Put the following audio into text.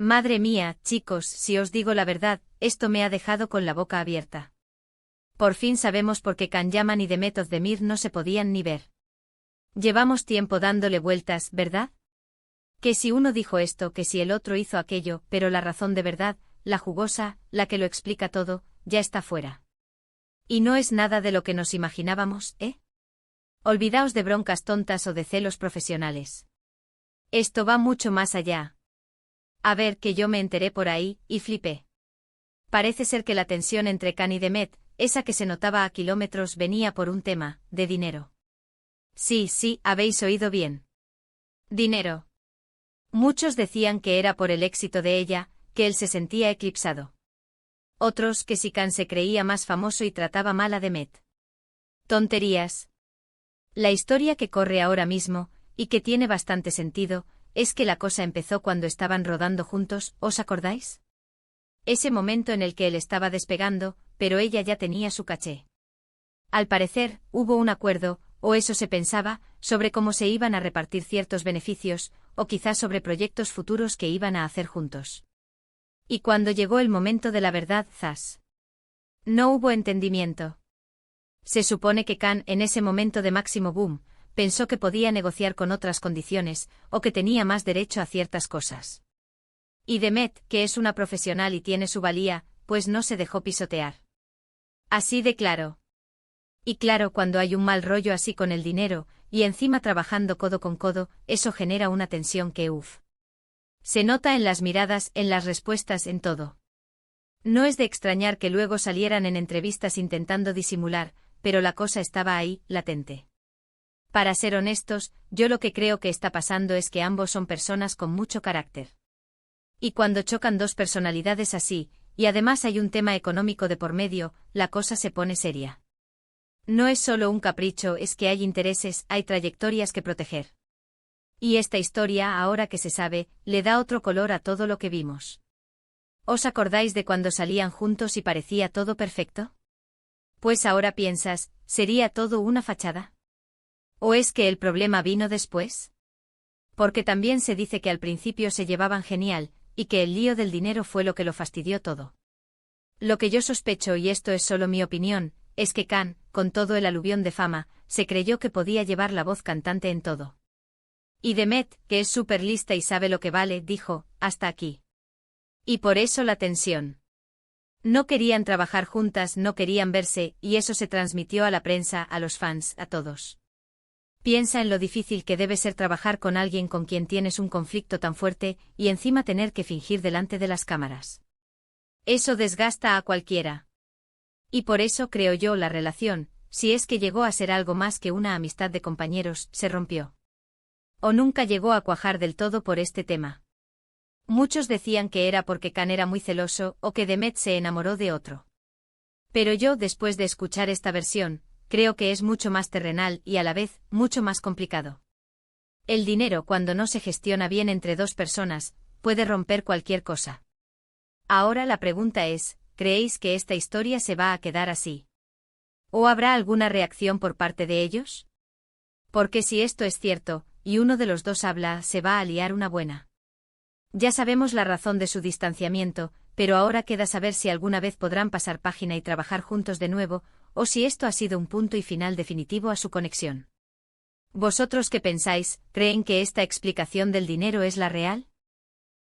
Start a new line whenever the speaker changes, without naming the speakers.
Madre mía, chicos, si os digo la verdad, esto me ha dejado con la boca abierta. Por fin sabemos por qué Can Yaman y Demet Özdemir no se podían ni ver. Llevamos tiempo dándole vueltas, ¿verdad? Que si uno dijo esto, que si el otro hizo aquello, pero la razón de verdad, la jugosa, la que lo explica todo, ya está fuera. Y no es nada de lo que nos imaginábamos, ¿eh? Olvidaos de broncas tontas o de celos profesionales. Esto va mucho más allá. A ver, que yo me enteré por ahí, y flipé. Parece ser que la tensión entre Can y Demet, esa que se notaba a kilómetros, venía por un tema, de dinero. Sí, habéis oído bien. Dinero. Muchos decían que era por el éxito de ella, que él se sentía eclipsado. Otros que si Can se creía más famoso y trataba mal a Demet. Tonterías. La historia que corre ahora mismo, y que tiene bastante sentido, es que la cosa empezó cuando estaban rodando juntos, ¿os acordáis? Ese momento en el que él estaba despegando, pero ella ya tenía su caché. Al parecer, hubo un acuerdo, o eso se pensaba, sobre cómo se iban a repartir ciertos beneficios, o quizás sobre proyectos futuros que iban a hacer juntos. Y cuando llegó el momento de la verdad, ¡zas! No hubo entendimiento. Se supone que Can, en ese momento de máximo boom, pensó que podía negociar con otras condiciones, o que tenía más derecho a ciertas cosas. Y Demet, que es una profesional y tiene su valía, pues no se dejó pisotear. Así de claro. Y claro, cuando hay un mal rollo así con el dinero, y encima trabajando codo con codo, eso genera una tensión que se nota en las miradas, en las respuestas, en todo. No es de extrañar que luego salieran en entrevistas intentando disimular, pero la cosa estaba ahí, latente. Para ser honestos, yo lo que creo que está pasando es que ambos son personas con mucho carácter. Y cuando chocan dos personalidades así, y además hay un tema económico de por medio, la cosa se pone seria. No es solo un capricho, es que hay intereses, hay trayectorias que proteger. Y esta historia, ahora que se sabe, le da otro color a todo lo que vimos. ¿Os acordáis de cuando salían juntos y parecía todo perfecto? Pues ahora piensas, ¿sería todo una fachada? ¿O es que el problema vino después? Porque también se dice que al principio se llevaban genial, y que el lío del dinero fue lo que lo fastidió todo. Lo que yo sospecho, y esto es solo mi opinión, es que Can, con todo el aluvión de fama, se creyó que podía llevar la voz cantante en todo. Y Demet, que es súper lista y sabe lo que vale, dijo, hasta aquí. Y por eso la tensión. No querían trabajar juntas, no querían verse, y eso se transmitió a la prensa, a los fans, a todos. Piensa en lo difícil que debe ser trabajar con alguien con quien tienes un conflicto tan fuerte, y encima tener que fingir delante de las cámaras. Eso desgasta a cualquiera. Y por eso creo yo la relación, si es que llegó a ser algo más que una amistad de compañeros, se rompió. O nunca llegó a cuajar del todo por este tema. Muchos decían que era porque Can era muy celoso, o que Demet se enamoró de otro. Pero yo, después de escuchar esta versión, creo que es mucho más terrenal y a la vez, mucho más complicado. El dinero, cuando no se gestiona bien entre dos personas, puede romper cualquier cosa. Ahora la pregunta es, ¿creéis que esta historia se va a quedar así? ¿O habrá alguna reacción por parte de ellos? Porque si esto es cierto, y uno de los dos habla, se va a liar una buena. Ya sabemos la razón de su distanciamiento, pero ahora queda saber si alguna vez podrán pasar página y trabajar juntos de nuevo, o si esto ha sido un punto y final definitivo a su conexión. ¿Vosotros qué pensáis? ¿Creen que esta explicación del dinero es la real?